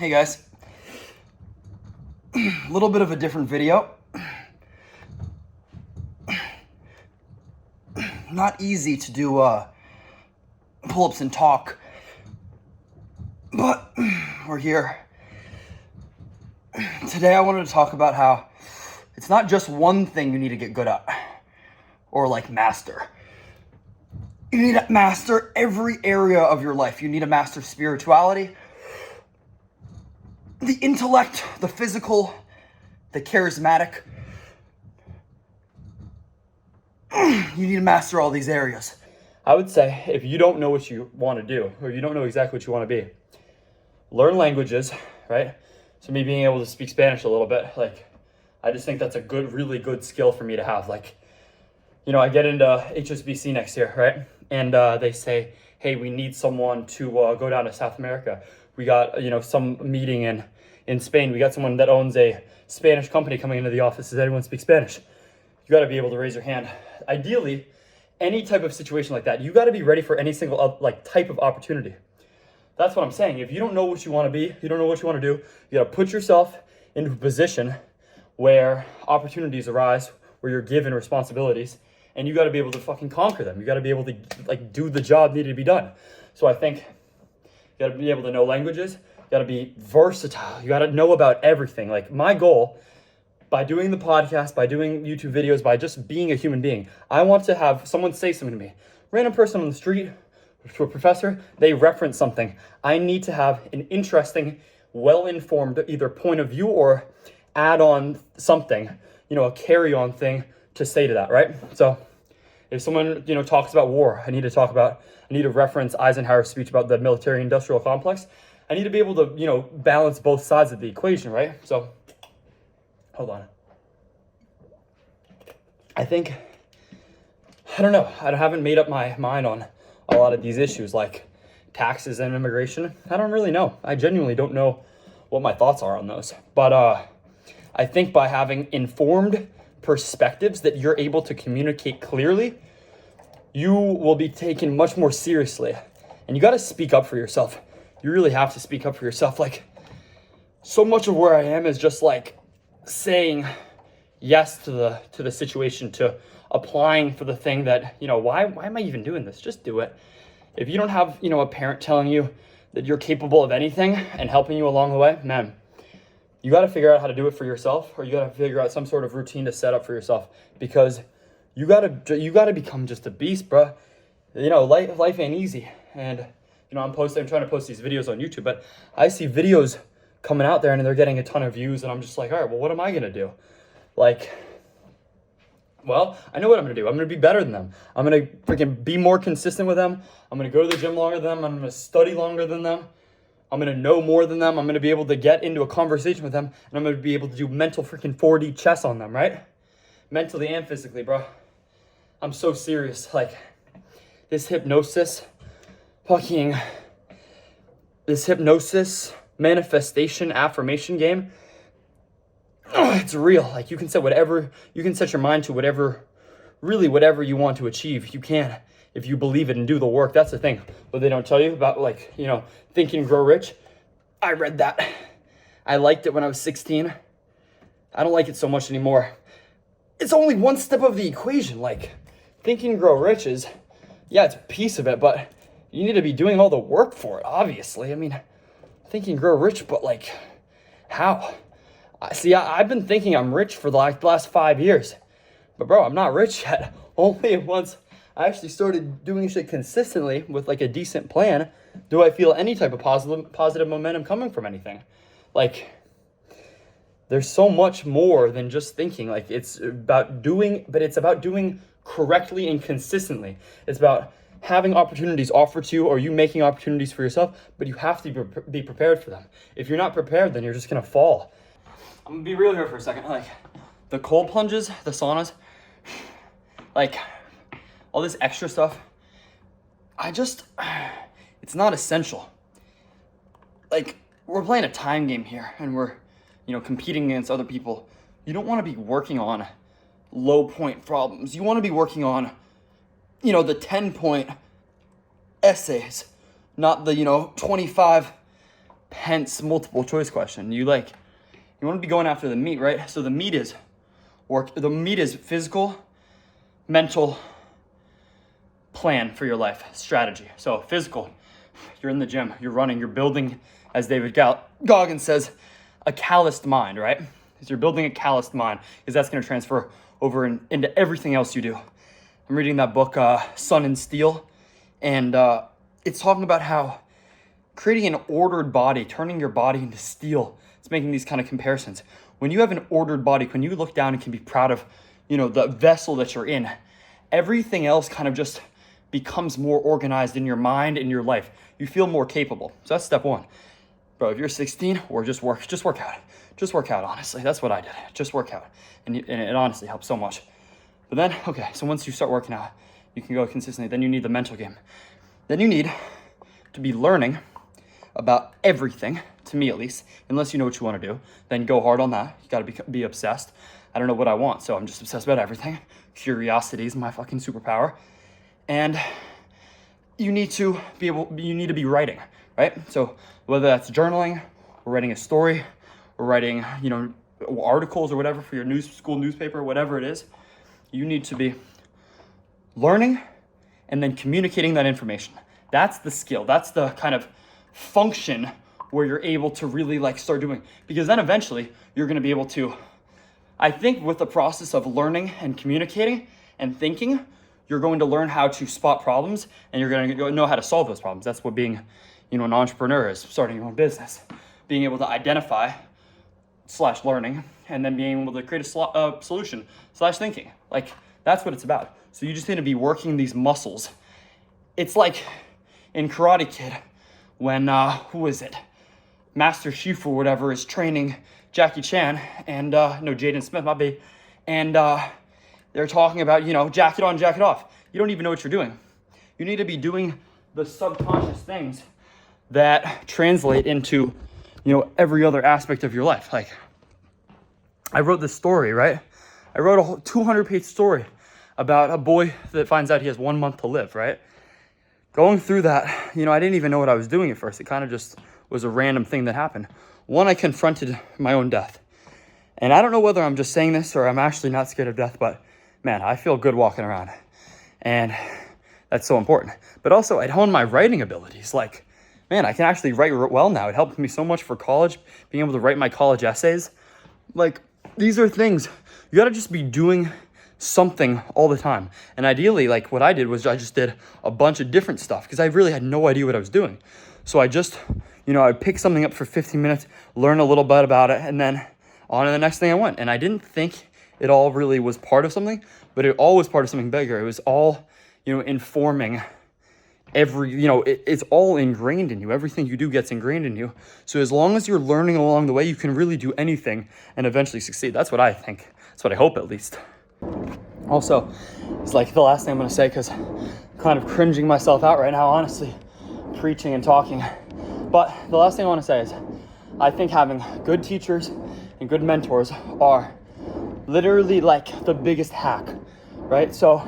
Hey guys, a little bit of a different video. Not easy to do pull-ups and talk, but we're here. Today I wanted to talk about how it's not just one thing you need to get good at or like master. You need to master every area of your life. You need to master spirituality, the intellect, the physical, the charismatic. You need to master all these areas. I would say if you don't know what you want to do, or you don't know exactly what you want to be, learn languages, right? So me being able to speak Spanish a little bit, I just think that's a really good skill for me to have. I get into HSBC next year, right? And they say, hey, we need someone to go down to South America. We got, some meeting in Spain. We got someone that owns a Spanish company coming into the office. Does anyone speak Spanish? You got to be able to raise your hand. Ideally, any type of situation like that, you got to be ready for any single type of opportunity. That's what I'm saying. If you don't know what you want to be, you don't know what you want to do, you got to put yourself into a position where opportunities arise, where you're given responsibilities, and you got to be able to fucking conquer them. You got to be able to do the job needed to be done. So I think you got to be able to know languages. You got to be versatile. You got to know about everything. My goal, by doing the podcast, by doing YouTube videos, by just being a human being, I want to have someone say something to me. Random person on the street, to a professor, they reference something. I need to have an interesting, well-informed either point of view or add on something, a carry-on thing to say to that, right? So if someone, talks about war, I need to reference Eisenhower's speech about the military-industrial complex. I need to be able to, balance both sides of the equation, right? So, hold on. I don't know. I haven't made up my mind on a lot of these issues like taxes and immigration. I don't really know. I genuinely don't know what my thoughts are on those. But I think by having informed perspectives that you're able to communicate clearly, you will be taken much more seriously. And you got to speak up for yourself. You really have to speak up for yourself. So much of where I am is just saying yes to the situation, to applying for the thing that, why am I even doing this? Just do it. If you don't have, a parent telling you that you're capable of anything and helping you along the way, man, you got to figure out how to do it for yourself, or you got to figure out some sort of routine to set up for yourself, because you got to become just a beast, bro. Life ain't easy. And, I'm trying to post these videos on YouTube, but I see videos coming out there and they're getting a ton of views, and I'm just like, all right, well, what am I going to do? Well, I know what I'm going to do. I'm going to be better than them. I'm going to freaking be more consistent with them. I'm going to go to the gym longer than them. I'm going to study longer than them. I'm going to know more than them. I'm going to be able to get into a conversation with them, and I'm going to be able to do mental freaking 4D chess on them, right? Mentally and physically, bro. I'm so serious. This hypnosis manifestation affirmation game, it's real. You can set your mind to whatever you want to achieve. You can, if you believe it and do the work. That's the thing. What they don't tell you about, Think and Grow Rich. I read that. I liked it when I was 16. I don't like it so much anymore. It's only one step of the equation. Think and Grow Rich is, it's a piece of it, but you need to be doing all the work for it, obviously. Think and Grow Rich, but how? See, I've been thinking I'm rich for the last 5 years. But bro, I'm not rich yet. Only once I actually started doing shit consistently with a decent plan do I feel any type of positive momentum coming from anything. There's so much more than just thinking. It's about doing, but it's about doing correctly and consistently. It's about having opportunities offered to you, or you making opportunities for yourself, but you have to be prepared for them. If you're not prepared, then you're just going to fall. I'm going to be real here for a second. The cold plunges, the saunas, all this extra stuff, it's not essential. We're playing a time game here, and we're, competing against other people. You don't want to be working on low point problems. You want to be working on, the 10-point essays, not the, 25 Pence multiple choice question. You want to be going after the meat, right? So the meat is physical, mental plan for your life, strategy. So physical, you're in the gym, you're running, you're building, as David Goggins says, a calloused mind, right? Because you're building a calloused mind, because that's going to transfer over into everything else you do. I'm reading that book, Sun and Steel, and it's talking about how creating an ordered body, turning your body into steel. It's making these kind of comparisons. When you have an ordered body, when you look down and can be proud of, the vessel that you're in, everything else kind of just becomes more organized in your mind, in your life. You feel more capable. So that's step one. Bro, if you're 16, or just work out. Just work out, honestly. That's what I did. Just work out. And it honestly helps so much. But then, okay, so once you start working out, you can go consistently. Then you need the mental game. Then you need to be learning about everything, to me at least, unless you know what you want to do. Then go hard on that. You got to be obsessed. I don't know what I want, so I'm just obsessed about everything. Curiosity is my fucking superpower. And you need to be writing, right? So whether that's journaling, or writing a story, or writing, articles or whatever for your school newspaper, whatever it is, you need to be learning and then communicating that information. That's the skill. That's the kind of function where you're able to really start doing, because then eventually you're going to be able to, I think with the process of learning and communicating and thinking, you're going to learn how to spot problems, and you're going to know how to solve those problems. That's what being, an entrepreneur is, starting your own business, being able to identify / learning, and then being able to create a solution / thinking. That's what it's about. So you just need to be working these muscles. It's like in Karate Kid when, who is it? Master Shifu or whatever is training Jackie Chan and, Jaden Smith, my babe. And they're talking about, jacket on, jacket off. You don't even know what you're doing. You need to be doing the subconscious things that translate into, every other aspect of your life. I wrote this story, right? I wrote a whole 200-page story about a boy that finds out he has 1 month to live, right? Going through that, I didn't even know what I was doing at first. It kind of just was a random thing that happened. One, I confronted my own death. And I don't know whether I'm just saying this or I'm actually not scared of death, but man, I feel good walking around. And that's so important. But also, I'd honed my writing abilities. Man, I can actually write well now. It helped me so much for college, being able to write my college essays. These are things, you gotta just be doing something all the time. And ideally, what I did was I just did a bunch of different stuff because I really had no idea what I was doing. So I just, I'd pick something up for 15 minutes, learn a little bit about it, and then on to the next thing I went. And I didn't think it all really was part of something, but it all was part of something bigger. It was all, informing it's all ingrained in you. Everything you do gets ingrained in you. So as long as you're learning along the way, you can really do anything and eventually succeed. That's what I think. That's what I hope, at least. Also, it's the last thing I'm going to say, because I'm kind of cringing myself out right now, honestly, preaching and talking. But the last thing I want to say is I think having good teachers and good mentors are literally the biggest hack, right? So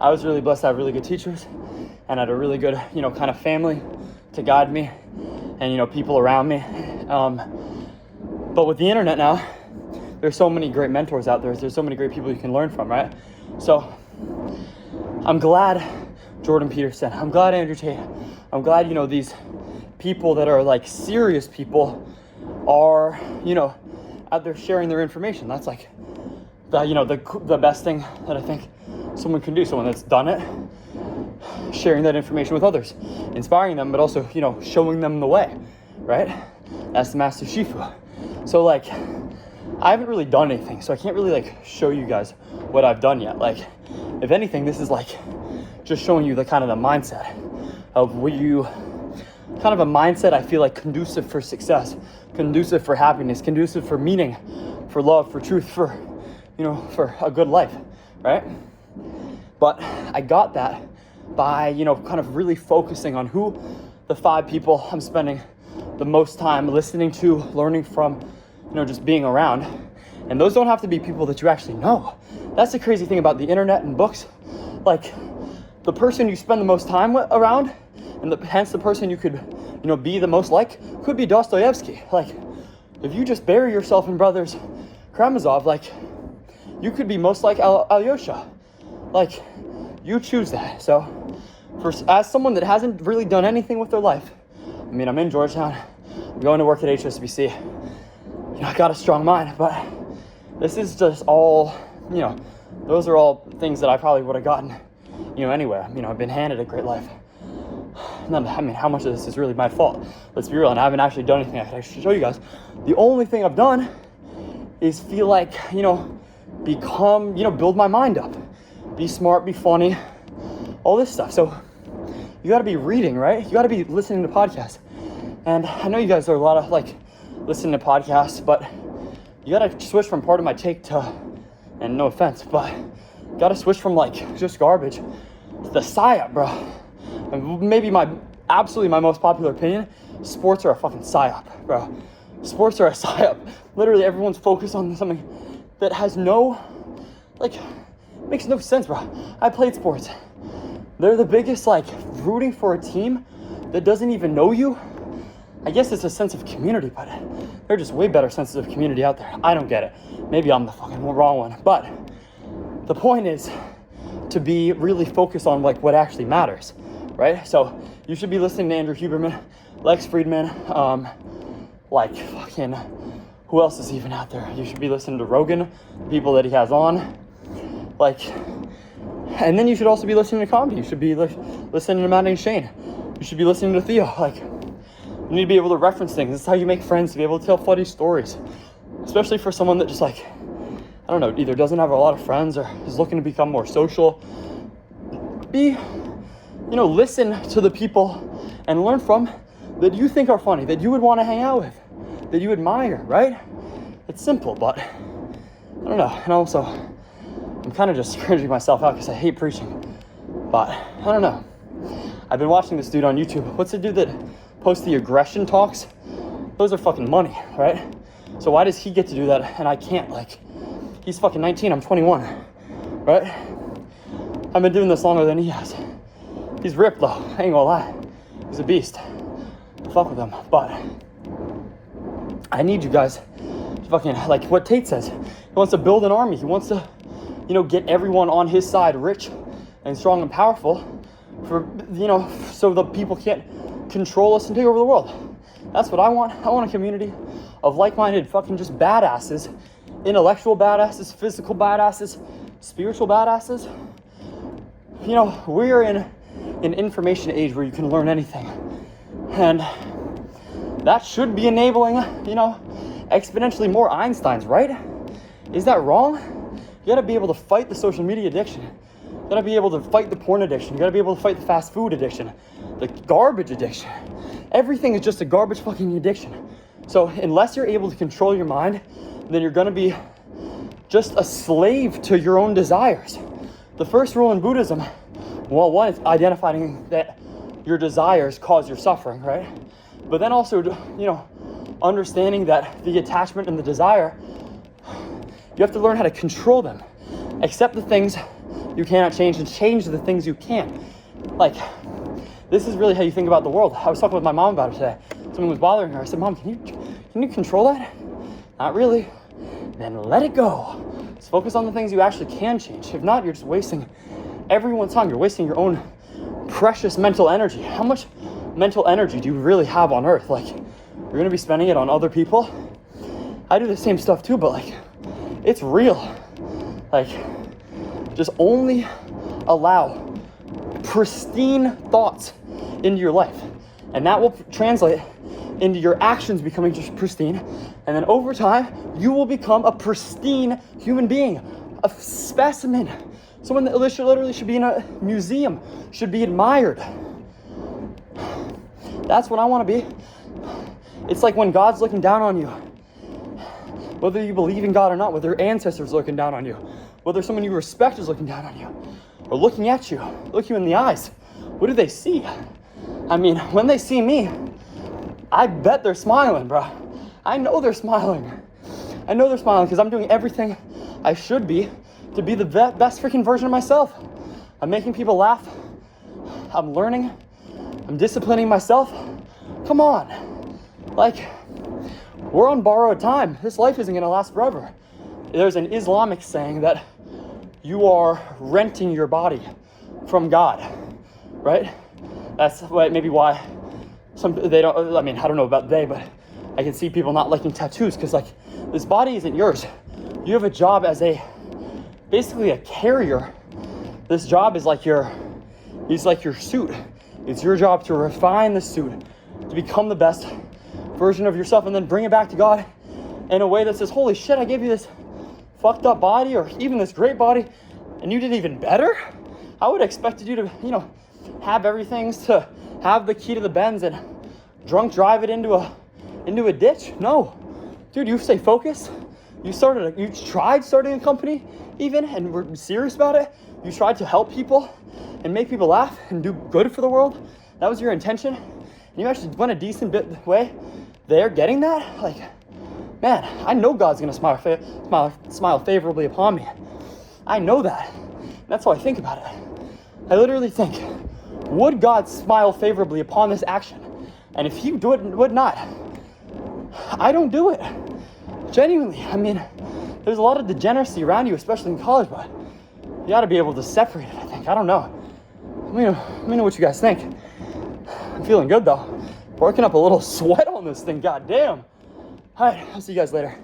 I was really blessed to have really good teachers and had a really good, kind of family to guide me and, people around me. But with the internet now, there's so many great mentors out there. There's so many great people you can learn from, right? So I'm glad Jordan Peterson, I'm glad Andrew Tate, I'm glad, these people that are serious people are, out there sharing their information. That's the best thing that I think someone can do, someone that's done it, sharing that information with others, inspiring them, but also, showing them the way, right? That's the Master Shifu. So I haven't really done anything, so I can't really show you guys what I've done yet. If anything, this is just showing you the kind of the mindset of what you, kind of a mindset I feel conducive for success, conducive for happiness, conducive for meaning, for love, for truth, for, for a good life, right? But I got that by, kind of really focusing on who the 5 people I'm spending the most time listening to, learning from, just being around. And those don't have to be people that you actually know. That's the crazy thing about the internet and books. The person you spend the most time around And hence the person you could, be the most like could be Dostoevsky. Like, if you just bury yourself in Brothers Karamazov, like, you could be most like Alyosha. Like, you choose that. So, as someone that hasn't really done anything with their life, I mean, I'm in Georgetown, I'm going to work at HSBC, I got a strong mind, but this is just all, those are all things that I probably would have gotten, anywhere. I've been handed a great life. How much of this is really my fault? Let's be real, and I haven't actually done anything I can actually show you guys. The only thing I've done is feel like, become, build my mind up. Be smart, be funny, all this stuff. So you gotta be reading, right? You gotta be listening to podcasts. And I know you guys are a lot of listening to podcasts, but you gotta switch from part of my take to, and no offense, but you gotta switch from just garbage to the psyop, bro. And maybe my most popular opinion, sports are a fucking psyop, bro. Sports are a psyop. Literally everyone's focused on something that has makes no sense, bro. I played sports. They're the biggest, rooting for a team that doesn't even know you. I guess it's a sense of community, but there are just way better senses of community out there. I don't get it. Maybe I'm the fucking wrong one. But the point is to be really focused on what actually matters, right? So you should be listening to Andrew Huberman, Lex Friedman, who else is even out there? You should be listening to Rogan, the people that he has on. And then you should also be listening to comedy. You should be listening to Matt and Shane. You should be listening to Theo. You need to be able to reference things. This is how you make friends, to be able to tell funny stories. Especially for someone that just either doesn't have a lot of friends or is looking to become more social. Listen to the people and learn from that you think are funny, that you would want to hang out with, that you admire, right? It's simple, but I don't know. And also, I'm kind of just cringing myself out because I hate preaching. But I don't know. I've been watching this dude on YouTube. What's the dude that posts the aggression talks? Those are fucking money, right? So why does he get to do that and I can't? He's fucking 19, I'm 21, right? I've been doing this longer than he has. He's ripped though, I ain't gonna lie. He's a beast. Fuck with him. But I need you guys to fucking, what Tate says. He wants to build an army. He wants to, get everyone on his side rich and strong and powerful for, so the people can't control us and take over the world. That's what I want. I want a community of like-minded fucking just badasses, intellectual badasses, physical badasses, spiritual badasses. We're in an information age where you can learn anything. And that should be enabling, exponentially more Einsteins, right? Is that wrong? You gotta be able to fight the social media addiction. You gotta be able to fight the porn addiction. You gotta be able to fight the fast food addiction, the garbage addiction. Everything is just a garbage fucking addiction. So unless you're able to control your mind, then you're gonna be just a slave to your own desires. The first rule in Buddhism, well, one is identifying that your desires cause your suffering, right? But then also, understanding that the attachment and the desire, you have to learn how to control them. Accept the things you cannot change and change the things you can. This is really how you think about the world. I was talking with my mom about it today. Something was bothering her. I said, Mom, can you control that? Not really. Then let it go. Just focus on the things you actually can change. If not, you're just wasting everyone's time. You're wasting your own precious mental energy. How much mental energy do you really have on earth? You're gonna be spending it on other people. I do the same stuff too, but it's real. Just only allow pristine thoughts into your life, and that will translate into your actions becoming just pristine, and then over time you will become a pristine human being, a specimen, someone that literally should be in a museum, should be admired. That's what I want to be. It's like when God's looking down on you, whether you believe in God or not, whether your ancestors are looking down on you, whether someone you respect is looking down on you, or looking at you, look you in the eyes. What do they see? When they see me, I bet they're smiling, bro. I know they're smiling. I know they're smiling because I'm doing everything I should be to be the best freaking version of myself. I'm making people laugh. I'm learning. I'm disciplining myself. Come on. Like, we're on borrowed time. This life isn't gonna last forever. There's an Islamic saying that you are renting your body from God, right? That's maybe why they don't, I mean, I don't know about they, but I can see people not liking tattoos because like, this body isn't yours. You have a job as basically a carrier. This job is like your suit. It's your job to refine the suit, to become the best version of yourself and then bring it back to God in a way that says, holy shit, I gave you this fucked up body or even this great body and you did even better? I would have expected you to, have everything to have the key to the Benz and drunk drive it into a ditch. No, dude, you stay focused. You tried starting a company even and were serious about it. You tried to help people and make people laugh and do good for the world. That was your intention. And you actually went a decent bit way there getting that. Like, man, I know God's gonna smile favorably upon me. I know that. That's how I think about it. I literally think, would God smile favorably upon this action? And if he would not, I don't do it. Genuinely, I mean, there's a lot of degeneracy around you, especially in college, but you gotta be able to separate it, I think. I don't know. Let me know what you guys think. I'm feeling good though. Working up a little sweat on this thing, goddamn. All right, I'll see you guys later.